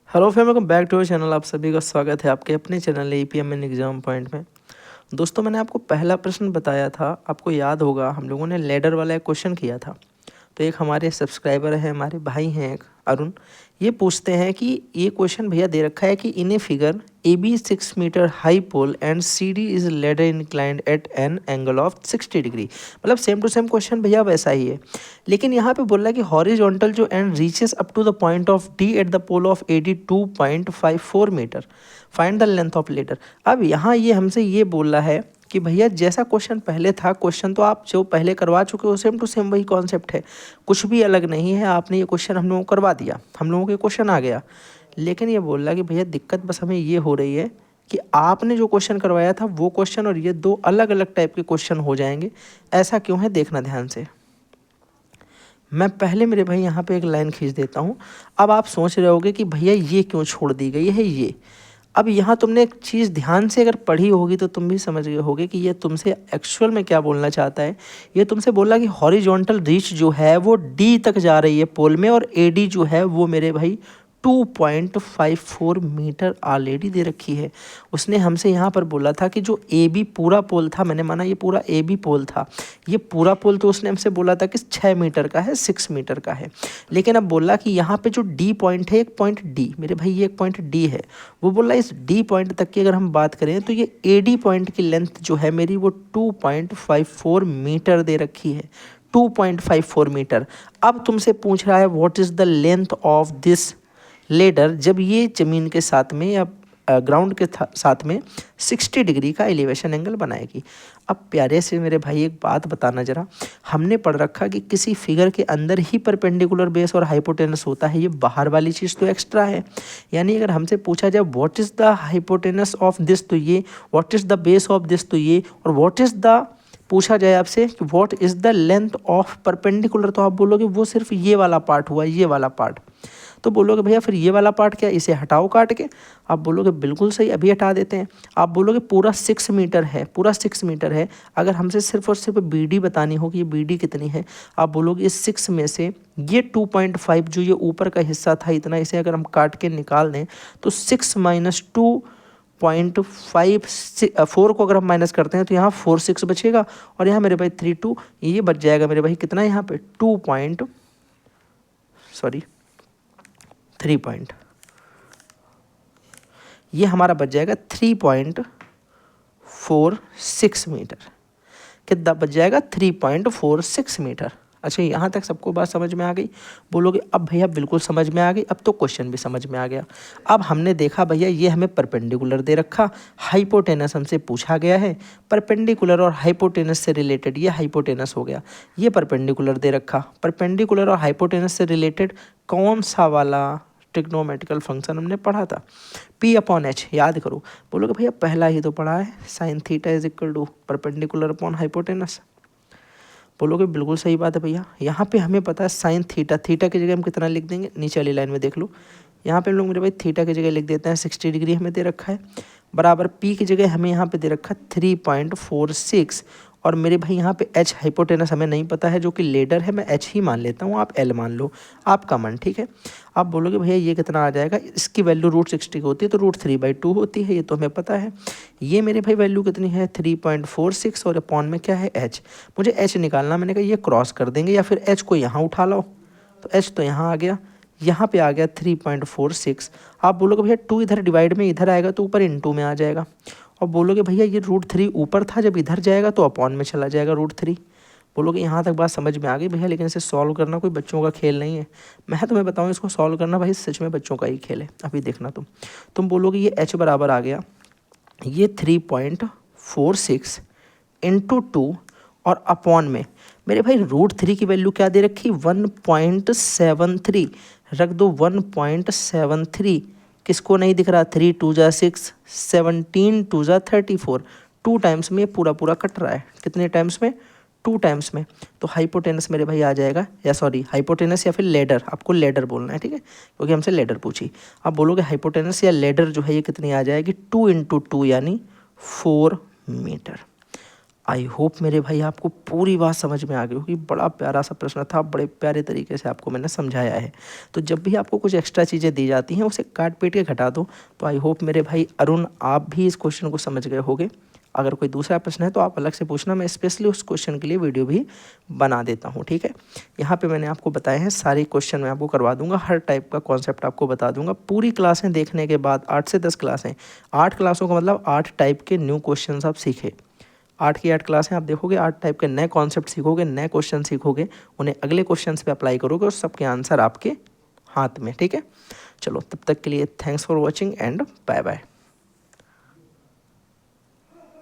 Hello friend, welcome back to our channel. आप सभी का स्वागत है आपके अपने channel APM and exam point में। दोस्तों, मैंने आपको पहला प्रश्न बताया था, आपको याद होगा हम लोगों ने लेडर वाला एक क्वेश्चन किया था। तो एक हमारे सब्सक्राइबर है, हमारे भाई हैं एक अरुण, ये पूछते हैं कि ये क्वेश्चन भैया दे रखा है कि in a figure A B 6 metre high pole and C D is ladder inclined at an angle of 60 degree. मतलब सेम टू सेम क्वेश्चन भैया वैसा ही है, लेकिन यहाँ पे बोल रहा है कि हॉरिजॉन्टल जो end reaches up to the point of D at the pole of 82.54 metre, find the length of ladder. अब यहाँ ये हमसे ये बोल रहा है कि भैया जैसा क्वेश्चन पहले था, क्वेश्चन तो आप जो पहले करवा चुके हो सेम टू सेम वही कॉन्सेप्ट है, कुछ भी अलग नहीं है। आपने ये क्वेश्चन हम लोगों को करवा दिया, हम लोगों के क्वेश्चन आ गया, लेकिन ये बोल रहा है कि भैया दिक्कत बस हमें ये हो रही है कि आपने जो क्वेश्चन करवाया था वो क्वेश्चन और ये दो अलग अलग टाइप के क्वेश्चन हो जाएंगे। ऐसा क्यों है, देखना ध्यान से। मैं पहले मेरे भाई यहाँ पे एक लाइन खींच देता हूँ। अब आप सोच रहे होगे कि भैया ये क्यों छोड़ दी गई है ये। अब यहाँ तुमने एक चीज़ ध्यान से अगर पढ़ी होगी तो तुम भी समझ गए होगे कि ये तुमसे एक्चुअल में क्या बोलना चाहता है। ये तुमसे बोला कि हॉरिजॉन्टल रीच जो है वो डी तक जा रही है पोल में, और एडी जो है वो मेरे भाई 2.54 मीटर ऑलरेडी दे रखी है। उसने हमसे यहाँ पर बोला था कि जो ए बी पूरा पोल था, मैंने माना ये पूरा ए बी पोल था, ये पूरा पोल तो उसने हमसे बोला था कि 6 मीटर का है, 6 मीटर का है। लेकिन अब बोला कि यहाँ पे जो डी पॉइंट है, एक पॉइंट डी, मेरे भाई ये एक पॉइंट डी है, वो बोला इस डी पॉइंट तक की अगर हम बात करें तो ये ए डी पॉइंट की लेंथ जो है मेरी वो 2.54 मीटर दे रखी है, 2.54 मीटर। अब तुमसे पूछ रहा है what is the length of this ladder जब ये ज़मीन के साथ में या ग्राउंड के साथ में 60 डिग्री का एलिवेशन एंगल बनाएगी। अब प्यारे से मेरे भाई एक बात बताना ज़रा, हमने पढ़ रखा कि किसी फिगर के अंदर ही परपेंडिकुलर बेस और हाइपोटेनस होता है, ये बाहर वाली चीज़ तो एक्स्ट्रा है। यानी अगर हमसे पूछा जाए what is the hypotenuse of this तो ये, what is the base of this तो ये, और व्हाट इज़ द पूछा जाए आपसे कि what is the length of perpendicular, तो आप बोलोगे वो सिर्फ ये वाला पार्ट हुआ, ये वाला पार्ट। तो बोलोगे भैया फिर ये वाला पार्ट क्या, इसे हटाओ काट के। आप बोलोगे बिल्कुल सही, अभी हटा देते हैं। आप बोलोगे पूरा 6 मीटर है, पूरा 6 मीटर है। अगर हमसे सिर्फ और सिर्फ बीडी बतानी हो कि ये बीडी कितनी है, आप बोलोगे इस 6 में से ये 2.5 जो ये ऊपर का हिस्सा था इतना, इसे अगर हम काट के निकाल दें तो 6 माइनस 2.54 को अगर हम माइनस करते हैं तो यहाँ 4 6 बचेगा, और यहाँ मेरे भाई 3 2, ये बच जाएगा मेरे भाई कितना यहाँ पे 3 पॉइंट, ये हमारा बच जाएगा 3.46 मीटर। कितना बच जाएगा 3.46 मीटर। अच्छा, यहाँ तक सबको बात समझ में आ गई? बोलोगे अब भैया बिल्कुल समझ में आ गई, अब तो क्वेश्चन भी समझ में आ गया। अब हमने देखा भैया ये हमें परपेंडिकुलर दे रखा, हाइपोटेनस हमसे पूछा गया है, परपेंडिकुलर और हाइपोटेनस से रिलेटेड ये हाइपोटेनस हो गया, ये परपेंडिकुलर दे रखा। परपेंडिकुलर और हाइपोटेनस से रिलेटेड कौन सा वाला ट्रिग्नोमेट्रिकल फंक्शन हमने पढ़ा था, P अपॉन एच, याद करो। बोलोगे भैया पहला ही तो पढ़ा है, sine theta is equal to perpendicular upon hypotenuse. बोलोगे बिल्कुल सही बात है भैया, यहाँ पे हमें पता है साइन थीटा, थीटा की जगह हम कितना लिख देंगे, नीचे वाली लाइन में देख लो, यहाँ पे हम लोग मेरे भाई थीटा की जगह लिख देते हैं 60 डिग्री हमें दे रखा है, बराबर पी की जगह हमें यहाँ पे दे रखा है 3.46, और मेरे भाई यहाँ पे एच हाइपोटेनस हमें नहीं पता है जो कि लेडर है, मैं एच ही मान लेता हूँ, आप एल मान लो, आपका मन, ठीक है। आप बोलोगे भैया ये कितना आ जाएगा, इसकी वैल्यू √60 की होती है तो √3/2 होती है, ये तो हमें पता है। ये मेरे भाई वैल्यू कितनी है 3.46, और अपॉन में क्या है एच, मुझे एच निकालना, मैंने कहा ये क्रॉस कर देंगे या फिर एच को यहाँ उठा लो, तो एच तो यहाँ आ गया, यहाँ पे आ गया 3.46। आप बोलोगे भैया 2 इधर डिवाइड में इधर आएगा तो ऊपर इनटू में आ जाएगा, और बोलोगे भैया ये √3 ऊपर था, जब इधर जाएगा तो अपॉन में चला जाएगा √3। बोलोगे यहाँ तक बात समझ में आ गई भैया, लेकिन इसे सॉल्व करना कोई बच्चों का खेल नहीं है, मैं तुम्हें बताऊँ इसको सॉल्व करना भाई सच में बच्चों का ही खेल है। अभी देखना तुम बोलोगे ये एच बराबर आ गया ये 3.46 इंटू 2 और अपॉन में मेरे भाई √3 की वैल्यू क्या दे रखी 1.73, रख दो 1.73, किसको नहीं दिख रहा, 3 2 जा 6, 17 2 जा 34, 2 टाइम्स में पूरा पूरा कट रहा है, कितने टाइम्स में 2 टाइम्स में। तो हाइपोटेनस मेरे भाई आ जाएगा, या सॉरी हाइपोटेनस या फिर लेडर, आपको लेडर बोलना है, ठीक है, क्योंकि हमसे लेडर पूछी। आप बोलोगे हाइपोटेनस या लेडर जो है ये कितनी आ जाएगी 2 × 2 यानी 4 मीटर। आई होप मेरे भाई आपको पूरी बात समझ में आ गई होगी। बड़ा प्यारा सा प्रश्न था, बड़े प्यारे तरीके से आपको मैंने समझाया है। तो जब भी आपको कुछ एक्स्ट्रा चीज़ें दी जाती हैं उसे काट पीट के घटा दो। तो आई होप मेरे भाई अरुण आप भी इस क्वेश्चन को समझ गए होगे। अगर कोई दूसरा प्रश्न है तो आप अलग से पूछना, मैं स्पेशली उस क्वेश्चन के लिए वीडियो भी बना देता हूँ, ठीक है। यहाँ पे मैंने आपको बताए हैं सारे क्वेश्चन मैं आपको करवा दूंगा, हर टाइप का कॉन्सेप्ट आपको बता दूंगा। पूरी क्लासें देखने के बाद 8 से 10 क्लासें, 8 क्लासों का मतलब 8 टाइप के न्यू क्वेश्चन आप सीखे। 8 की 8 क्लासें आप देखोगे, 8 टाइप के नए कॉन्सेप्ट सीखोगे, नए क्वेश्चन सीखोगे, उन्हें अगले क्वेश्चन पे अप्लाई करोगे और सबके आंसर आपके हाथ में, ठीक है। चलो तब तक के लिए thanks for watching and bye bye.